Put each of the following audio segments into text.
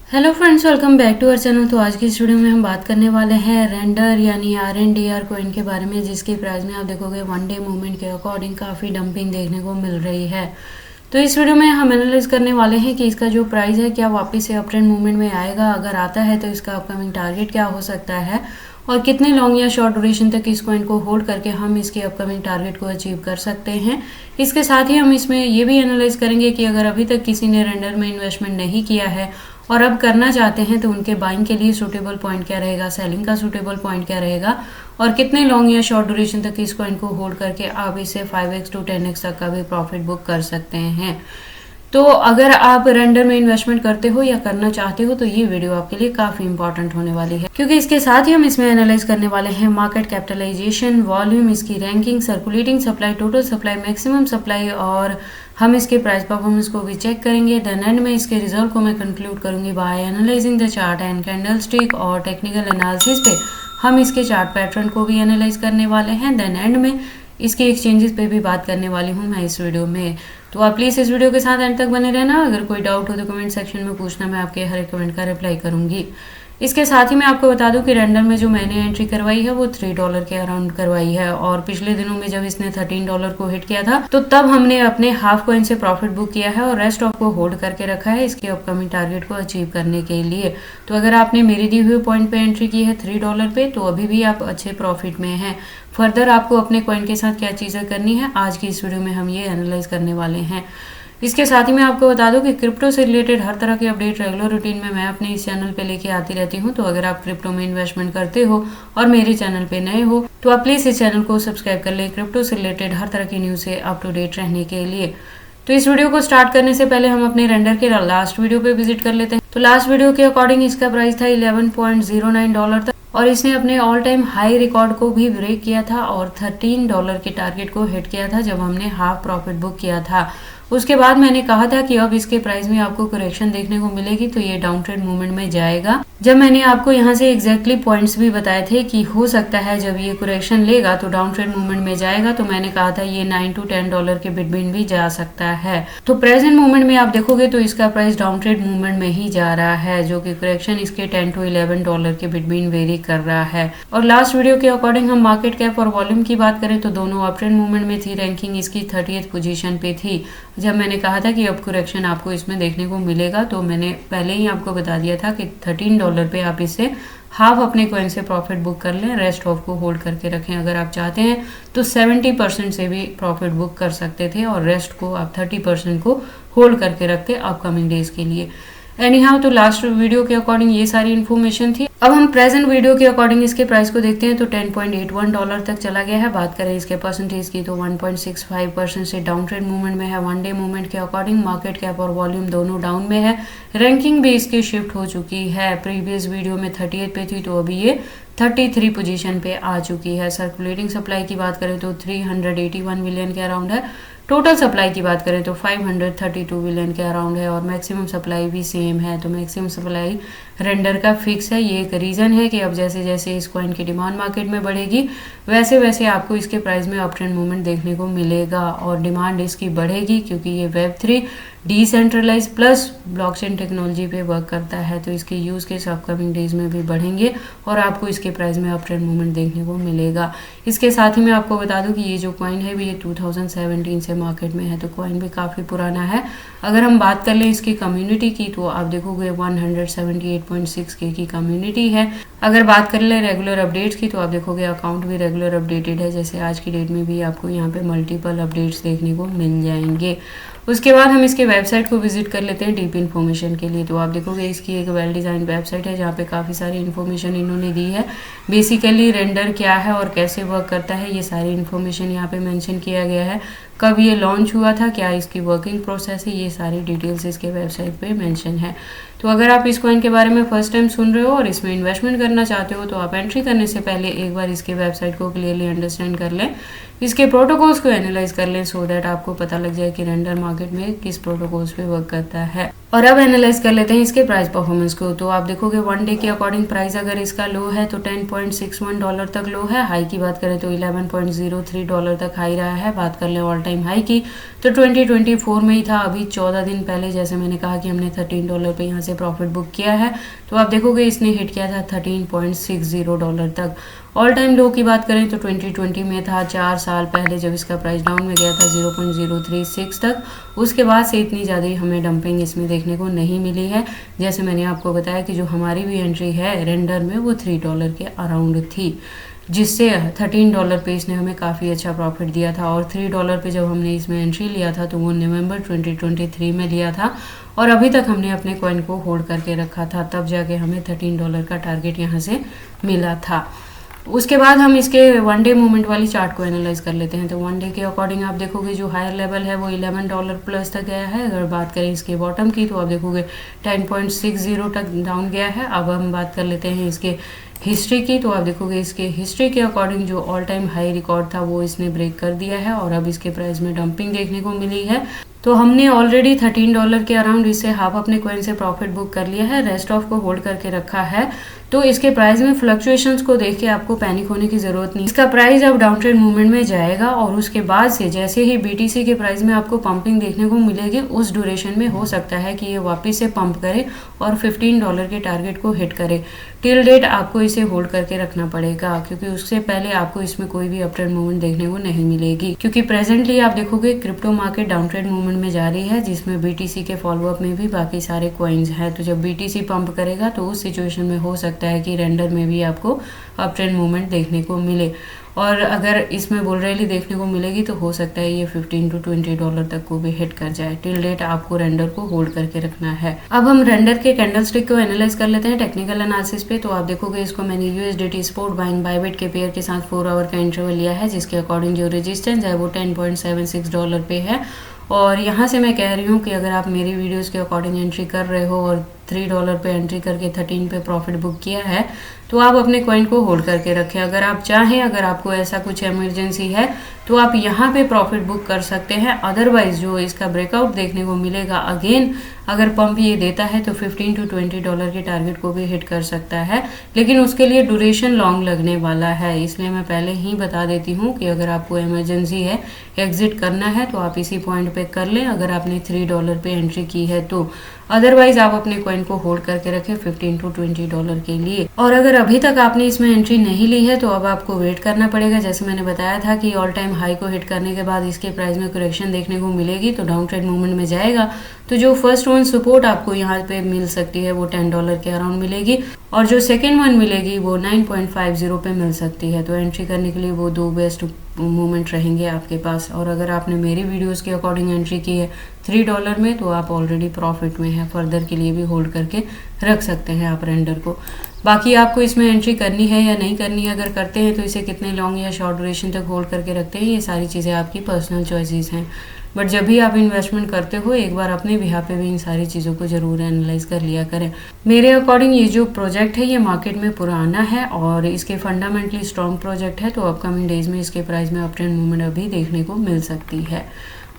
Hello friends, welcome back to our channel. तो आज की इस वीडियो में हम बात करने वाले हैं रेंडर यानी RNDR कॉइन के बारे में, जिसकी प्राइस में आप देखोगे वन डे मूवमेंट के अकॉर्डिंग काफ़ी डंपिंग देखने को मिल रही है। तो इस वीडियो में हम एनालाइज करने वाले हैं कि इसका जो प्राइस है क्या वापस से अप ट्रेंड मूवमेंट में आएगा, अगर आता है तो इसका अपकमिंग टारगेट क्या हो सकता है और कितने लॉन्ग या शॉर्ट ड्यूरेशन तक इस कॉइन को होल्ड करके हम इसके अपकमिंग टारगेट को अचीव कर सकते हैं। इसके साथ ही हम इसमें ये भी एनालाइज करेंगे कि अगर अभी तक किसी ने रेंडर में इन्वेस्टमेंट नहीं किया है और अब करना चाहते हैं तो उनके बाइंग के लिए सूटेबल पॉइंट क्या रहेगा, सेलिंग का सूटेबल पॉइंट क्या रहेगा और कितने लॉन्ग या शॉर्ट ड्यूरेशन तक इस कॉइन को होल्ड करके आप इसे 5x to 10x तक का भी प्रॉफिट बुक कर सकते हैं। तो अगर आप रेंडर में इन्वेस्टमेंट करते हो या करना चाहते हो तो ये वीडियो आपके लिए काफी इंपॉर्टेंट होने वाली है, क्योंकि इसके साथ ही हम इसमें एनालाइज करने वाले हैं मार्केट कैपिटलाइजेशन, वॉल्यूम, इसकी ranking, circulating supply, total supply, maximum supply और हम इसके प्राइस परफॉर्मेंस को भी चेक करेंगे। देन एंड में इसके रिजल्ट को मैं कंक्लूड करूंगी by analysing the chart and candlestick और टेक्निकल एनालिसिस पे हम इसके चार्ट पैटर्न को भी एनालाइज करने वाले हैं। देन एंड में इसके एक्सचेंजेस पे भी बात करने वाली हूँ मैं इस वीडियो में। तो आप प्लीज़ इस वीडियो के साथ एंड तक बने रहना। अगर कोई डाउट हो तो कमेंट सेक्शन में पूछना, मैं आपके हर एक कमेंट का रिप्लाई करूंगी। इसके साथ ही मैं आपको बता दूं कि रेंडर में जो मैंने एंट्री करवाई है वो $3 के अराउंड करवाई है और पिछले दिनों में जब इसने $13 को हिट किया था तो तब हमने अपने हाफ कॉइन से प्रॉफिट बुक किया है और रेस्ट ऑफ को होल्ड करके रखा है इसके अपकमिंग टारगेट को अचीव करने के लिए। तो अगर आपने मेरी दी हुई पॉइंट पे एंट्री की है $3 पे तो अभी भी आप अच्छे प्रॉफिट में हैं। फर्दर आपको अपने कॉइन के साथ क्या चीज़ें करनी है आज की इस वीडियो में हम ये एनालाइज करने वाले हैं। इसके साथ ही मैं आपको बता दूं कि क्रिप्टो से रिलेटेड हर तरह के अपडेट रेगुलर रूटीन में मैं अपने इस चैनल पे लेके आती रहती हूं। तो अगर आप क्रिप्टो में इन्वेस्टमेंट करते हो और मेरे चैनल पे नए हो तो आप प्लीज़ इस चैनल को सब्सक्राइब कर लें क्रिप्टो से रिलेटेड हर तरह की न्यूज़ से अप टू डेट रहने के लिए। तो इस वीडियो को स्टार्ट करने से पहले हम अपने रेंडर के लास्ट वीडियो पे विजिट कर लेते हैं। तो लास्ट वीडियो के अकॉर्डिंग इसका प्राइस था $11.09 तक और इसने अपने ऑल टाइम हाई रिकॉर्ड को भी ब्रेक किया था और $13 के टारगेट को हिट किया था जब हमने हाफ प्रॉफिट बुक किया था। उसके बाद मैंने कहा था कि अब इसके प्राइस में आपको करेक्शन देखने को मिलेगी तो ये डाउन ट्रेंड मूवमेंट में जाएगा। जब मैंने आपको यहाँ से एग्जैक्टली पॉइंट्स भी बताए थे कि हो सकता है जब ये करेक्शन लेगा तो डाउन ट्रेंड मूवमेंट में जाएगा, तो मैंने कहा था ये $9 to $10 के बिटवीन भी जा सकता है। तो प्रेजेंट मूवमेंट में आप देखोगे तो इसका प्राइस डाउन ट्रेंड मूवमेंट में ही जा रहा है, जो कि करेक्शन इसके $10 to $11 के बिटवीन वेरी कर रहा है। और लास्ट वीडियो के अकॉर्डिंग हम मार्केट कैप और वॉल्यूम की बात करें तो दोनों अप ट्रेंड मूवमेंट में थी। रैंकिंग इसकी 30th पोजीशन पे थी। जब मैंने कहा था कि अब करेक्शन आपको इसमें देखने को मिलेगा तो मैंने पहले ही आपको बता दिया था कि $13 पे आप इससे हाफ अपने कॉइन से प्रॉफिट बुक कर लें, रेस्ट ऑफ को होल्ड करके रखें। अगर आप चाहते हैं तो 70% से भी प्रॉफिट बुक कर सकते थे और रेस्ट को आप 30% को होल्ड करके रखते अपकमिंग डेज के लिए। एनी हाउ, तो लास्ट वीडियो के अकॉर्डिंग ये सारी इन्फॉर्मेशन थी। अब हम प्रेजेंट वीडियो के अकॉर्डिंग इसके प्राइस को देखते हैं तो $10.81 तक चला गया है। बात करें इसके परसेंटेज की तो 1.65% से डाउन ट्रेंड मूवमेंट में है। वन डे मूवमेंट के अकॉर्डिंग मार्केट कैप और वॉल्यूम दोनों डाउन में है। रैंकिंग भी इसकी शिफ्ट हो चुकी है, प्रीवियस वीडियो में 38 पे थी तो अभी ये 33 पोजीशन पे आ चुकी है। सर्कुलेटिंग सप्लाई की बात करें तो 381 मिलियन के अराउंड है। टोटल सप्लाई की बात करें तो 532 मिलियन के अराउंड है और मैक्सिमम सप्लाई भी सेम है। तो मैक्सिमम सप्लाई रेंडर का फिक्स है। ये एक रीज़न है कि अब जैसे जैसे इस कॉइन की डिमांड मार्केट में बढ़ेगी वैसे वैसे आपको इसके प्राइस में अप ट्रेंड मूवमेंट देखने को मिलेगा और डिमांड इसकी बढ़ेगी, क्योंकि ये Web3 decentralise plus blockchain technology पे वर्क करता है। तो इसके यूज़ केस अपकमिंग डेज में भी बढ़ेंगे और आपको इसके प्राइस में अप ट्रेंड मूवमेंट देखने को मिलेगा। इसके साथ ही मैं आपको बता दूं कि ये जो कॉइन है ये 2017 से मार्केट में है, तो कॉइन भी काफ़ी पुराना है। अगर हम बात कर लें इसकी कम्युनिटी की तो आप देखोगे 178.6K की कम्युनिटी है। अगर बात कर ले रेगुलर अपडेट्स की तो आप देखोगे अकाउंट भी रेगुलर अपडेटेड है, जैसे आज की डेट में भी आपको यहाँ पे मल्टीपल अपडेट्स देखने को मिल जाएंगे। उसके बाद हम इसके वेबसाइट को विजिट कर लेते हैं डीप इन्फॉर्मेशन के लिए। तो आप देखोगे इसकी एक वेल डिज़ाइन वेबसाइट है जहाँ पे काफ़ी सारी इन्फॉर्मेशन इन्होंने दी है। बेसिकली रेंडर क्या है और कैसे वर्क करता है ये सारी इन्फॉर्मेशन यहाँ पे मेंशन किया गया है। कब ये लॉन्च हुआ था, क्या इसकी वर्किंग प्रोसेस है, ये सारी डिटेल्स इसके वेबसाइट पे मेंशन है। तो अगर आप इस कॉइन के बारे में फर्स्ट टाइम सुन रहे हो और इसमें इन्वेस्टमेंट करना चाहते हो तो आप एंट्री करने से पहले एक बार इसके वेबसाइट को क्लियरली अंडरस्टैंड कर लें, इसके प्रोटोकॉल्स को एनालाइज कर लें, सो दैट आपको पता लग जाए कि रेंडर मार्केट में किस प्रोटोकॉल्स पे वर्क करता है। और अब एनालाइज कर लेते हैं इसके प्राइस परफॉर्मेंस को। तो आप देखोगे वन डे के अकॉर्डिंग प्राइस अगर इसका लो है तो $10.61 तक लो है। हाई की बात करें तो $11.03 तक हाई रहा है। बात कर लें ऑल टाइम हाई की तो 2024 में ही था, अभी 14 दिन पहले जैसे मैंने कहा कि हमने $13 पे यहाँ से प्रॉफिट बुक किया है। तो आप देखोगे इसने हिट किया था $13.60 तक। ऑल टाइम लो की बात करें तो 2020 में था, 4 साल पहले जब इसका प्राइस डाउन में गया था 0.036 तक। उसके बाद से इतनी ज़्यादा ही हमें डंपिंग इसमें देखने को नहीं मिली है। जैसे मैंने आपको बताया कि जो हमारी भी एंट्री है रेंडर में वो $3 के अराउंड थी, जिससे $13 पे इसने हमें काफ़ी अच्छा प्रॉफिट दिया था। और $3 पे जब हमने इसमें एंट्री लिया था तो वो नवंबर 2023 में लिया था और अभी तक हमने अपने कॉइन को होल्ड करके रखा था, तब जाके हमें $13 का टारगेट यहाँ से मिला था। उसके बाद हम इसके वन डे मूवमेंट वाली चार्ट को एनालाइज कर लेते हैं। तो वन डे के अकॉर्डिंग आप देखोगे जो हायर लेवल है वो $11 प्लस तक गया है। अगर बात करें इसके बॉटम की तो आप देखोगे 10.60 तक डाउन गया है। अब हम बात कर लेते हैं इसके हिस्ट्री की। तो आप देखोगे इसके हिस्ट्री के अकॉर्डिंग जो ऑल टाइम हाई रिकॉर्ड था वो इसने ब्रेक कर दिया है और अब इसके प्राइस में डंपिंग देखने को मिली है। तो हमने ऑलरेडी $13 के अराउंड इससे हाफ अपने कॉइन से प्रॉफिट बुक कर लिया है, रेस्ट ऑफ को होल्ड करके रखा है। तो इसके प्राइस में फ्लक्चुएशंस को देख के आपको पैनिक होने की जरूरत नहीं। इसका प्राइस अब डाउन ट्रेंड मूवमेंट में जाएगा और उसके बाद से जैसे ही BTC के प्राइस में आपको पंपिंग देखने को मिलेगी उस ड्यूरेशन में हो सकता है कि ये वापस से पंप करे और $15 के टारगेट को हिट करे। टिल डेट आपको इसे होल्ड करके रखना पड़ेगा क्योंकि उससे पहले आपको इसमें कोई भी अप ट्रेंड मूवमेंट देखने को नहीं मिलेगी, क्योंकि प्रेजेंटली आप देखोगे crypto market down trend movement में जा रही है, जिसमें BTC के फॉलोअप में भी बाकी सारे कॉइन्स हैं। तो जब BTC पंप करेगा तो उस सिचुएशन में हो सकता है कि रेंडर में भी आपको अप ट्रेंड मूवमेंट देखने को मिले। और अगर इसमें बुल रैली देखने को मिलेगी तो हो सकता है ये $15 to $20 तक को भी हिट कर जाए। टिल डेट आपको रेंडर को होल्ड करके रखना है। अब हम रेंडर के कैंडलस्टिक को एनालाइज कर लेते हैं टेक्निकल एनालिसिस पे। तो आप देखोगे इसको मैंने USDT स्पॉट बाइंग बाइबिट के पेयर के साथ 4 आवर का इंटरवल लिया है, जिसके अकॉर्डिंग जो रेजिस्टेंस है वो $10.76 पे है। और यहाँ से मैं कह रही हूँ कि अगर आप मेरी वीडियोस के अकॉर्डिंग एंट्री कर रहे हो और $3 पे एंट्री करके 13 पे प्रॉफिट बुक किया है तो आप अपने कॉइन को होल्ड करके रखें। अगर आप चाहें, अगर आपको ऐसा कुछ इमरजेंसी है तो आप यहाँ पे प्रॉफिट बुक कर सकते हैं। अदरवाइज जो इसका ब्रेकआउट देखने को मिलेगा, अगेन अगर पंप ये देता है तो $15 to $20 के टारगेट को भी हिट कर सकता है, लेकिन उसके लिए ड्यूरेशन लॉन्ग लगने वाला है। इसलिए मैं पहले ही बता देती हूँ कि अगर आपको इमरजेंसी है, एग्जिट करना है तो आप इसी पॉइंट पे कर लें अगर आपने $3 पे एंट्री की है तो। अदरवाइज आप अपने कॉइन को होल्ड करके रखें $15 to $20 के लिए। और अगर अभी तक आपने इसमें एंट्री नहीं ली है तो अब आपको वेट करना पड़ेगा। जैसे मैंने बताया था कि ऑल टाइम हाई को हिट करने के बाद इसके प्राइस में करेक्शन देखने को मिलेगी तो डाउन ट्रेंड मूवमेंट में जाएगा। तो जो फर्स्ट वन सपोर्ट आपको यहाँ पे मिल सकती है वो $10 के अराउंड मिलेगी और जो सेकेंड वन मिलेगी वो 9.50 पे मिल सकती है। तो एंट्री करने के लिए वो दो बेस्ट मूवमेंट रहेंगे आपके पास। और अगर आपने मेरी वीडियोस के अकॉर्डिंग एंट्री की है $3 में तो आप ऑलरेडी प्रॉफिट में हैं, फर्दर के लिए भी होल्ड करके रख सकते हैं आप रेंडर को। बाकी आपको इसमें एंट्री करनी है या नहीं करनी है, अगर करते हैं तो इसे कितने लॉन्ग या शॉर्ट ड्यूरेशन तक होल्ड करके रखते हैं, ये सारी चीज़ें आपकी पर्सनल चॉइसेस हैं। बट जब भी आप इन्वेस्टमेंट करते हो एक बार अपने बिहार पे भी इन सारी चीज़ों को ज़रूर एनालाइज कर लिया करें। मेरे अकॉर्डिंग ये जो प्रोजेक्ट है ये मार्केट में पुराना है और इसके फंडामेंटली स्ट्रॉन्ग प्रोजेक्ट है, तो अपकमिंग डेज में इसके प्राइस में अप ट्रेंड मूवमेंट अभी देखने को मिल सकती है।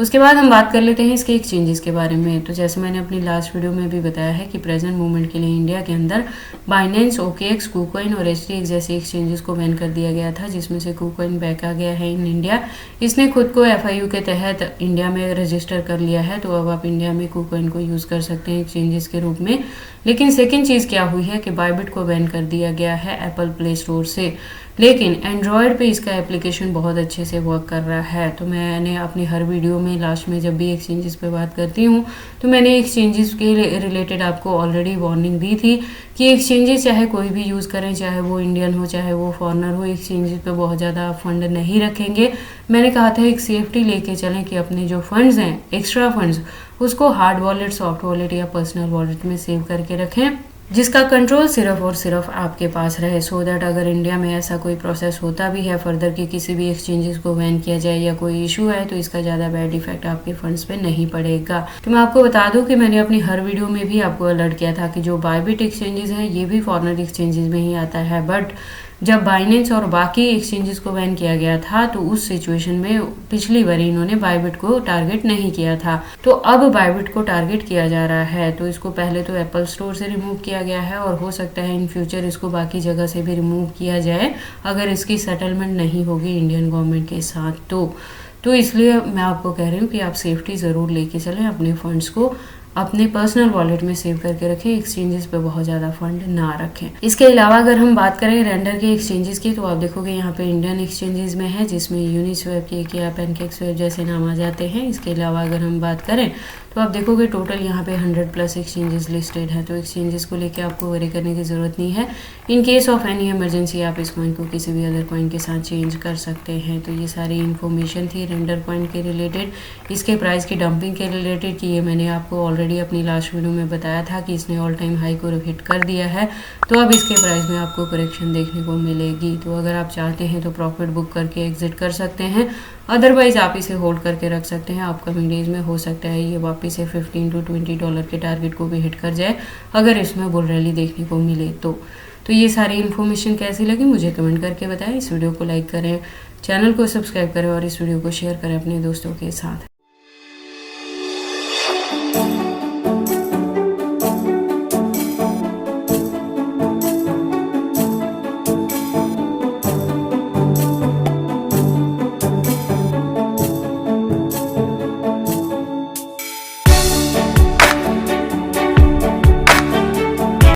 उसके बाद हम बात कर लेते हैं इसके एक्सचेंजेस के बारे में। तो जैसे मैंने अपनी लास्ट वीडियो में भी बताया है कि प्रेजेंट मूवमेंट के लिए इंडिया के अंदर बाइनेंस, OKX, KuCoin और HTX जैसे एक्सचेंजेस को बैन कर दिया गया था, जिसमें से KuCoin बैक आ गया है इन इंडिया। इसने खुद को FIU के तहत इंडिया में रजिस्टर कर लिया है, तो अब आप इंडिया में KuCoin को यूज़ कर सकते हैं एक्सचेंजेस के रूप में। लेकिन सेकेंड चीज़ क्या हुई है कि बाइबिट को बैन कर दिया गया है एप्पल प्ले स्टोर से, लेकिन एंड्रॉयड पे इसका एप्लीकेशन बहुत अच्छे से वर्क कर रहा है। तो मैंने अपनी हर वीडियो में लास्ट में जब भी एक्सचेंजेस पे बात करती हूँ तो मैंने एक्सचेंजेस के रिलेटेड आपको ऑलरेडी वार्निंग दी थी कि एक्सचेंजेस चाहे कोई भी यूज़ करें, चाहे वो इंडियन हो चाहे वो फॉरेनर हो, एक्सचेंजेस पे बहुत ज़्यादा फंड नहीं रखेंगे। मैंने कहा था एक सेफ्टी लेके चलें कि अपने जो फंड्स हैं, एक्स्ट्रा फंड्स, उसको हार्ड वॉलेट, सॉफ्ट वॉलेट या पर्सनल वॉलेट में सेव करके रखें, जिसका कंट्रोल सिर्फ और सिर्फ आपके पास रहे, सो दैट अगर इंडिया में ऐसा कोई प्रोसेस होता भी है फर्दर कि किसी भी एक्सचेंजेस को बैन किया जाए या कोई इशू है तो इसका ज़्यादा बैड इफेक्ट आपके फंड्स पे नहीं पड़ेगा। तो मैं आपको बता दूं कि मैंने अपनी हर वीडियो में भी आपको अलर्ट किया था कि जो बाइबिट एक्सचेंजेस हैं ये भी फॉरेनर एक्सचेंजेस में ही आता है, बट जब बाइनेंस और बाकी एक्सचेंजेस को बैन किया गया था तो उस सिचुएशन में पिछली बार इन्होंने बाइबिट को टारगेट नहीं किया था, तो अब बाइबिट को टारगेट किया जा रहा है। तो इसको पहले तो एप्पल स्टोर से रिमूव किया गया है और हो सकता है इन फ्यूचर इसको बाकी जगह से भी रिमूव किया जाए अगर इसकी सेटलमेंट नहीं होगी इंडियन गवर्नमेंट के साथ। तो इसलिए मैं आपको कह रही हूँ कि आप सेफ्टी ज़रूर लेके चलें, अपने फंड्स को अपने पर्सनल वॉलेट में सेव करके रखें, एक्सचेंजेस पे बहुत ज़्यादा फंड ना रखें। इसके अलावा अगर हम बात करें रेंडर के एक्सचेंजेस की, तो आप देखोगे यहाँ पे इंडियन एक्सचेंजेस में है जिसमें यूनिस्वैप, या पैनकेकस्वैप जैसे नाम आ जाते हैं। इसके अलावा अगर हम बात करें तो आप देखोगे टोटल यहाँ पे 100+ एक्सचेंजेस लिस्टेड है। तो एक्सचेंजेस को लेके आपको वरी करने की ज़रूरत नहीं है। In case of any emergency आप इस कॉइन को किसी भी अदर कॉइन के साथ चेंज कर सकते हैं। तो ये सारी इन्फॉर्मेशन थी रेंडर कॉइन के रिलेटेड, इसके प्राइस की डंपिंग के रिलेटेड कि ये मैंने आपको ऑलरेडी अपनी लास्ट वीडियो में बताया था कि इसने ऑल टाइम हाई को हिट कर दिया है। तो अब इसके प्राइस में आपको करेक्शन देखने को मिलेगी। तो अगर आप चाहते हैं तो प्रॉफिट बुक करके एग्जिट कर सकते हैं, अदरवाइज आप इसे होल्ड करके रख सकते हैं। अपकमिंग डेज में हो सकता है ये वापस से $15 to $20 के टारगेट को भी हिट कर जाए अगर इसमें बुल रैली देखने को मिले तो ये सारी इन्फॉर्मेशन कैसी लगी मुझे कमेंट करके बताएं। इस वीडियो को लाइक करें, चैनल को सब्सक्राइब करें और इस वीडियो को शेयर करें अपने दोस्तों के साथ।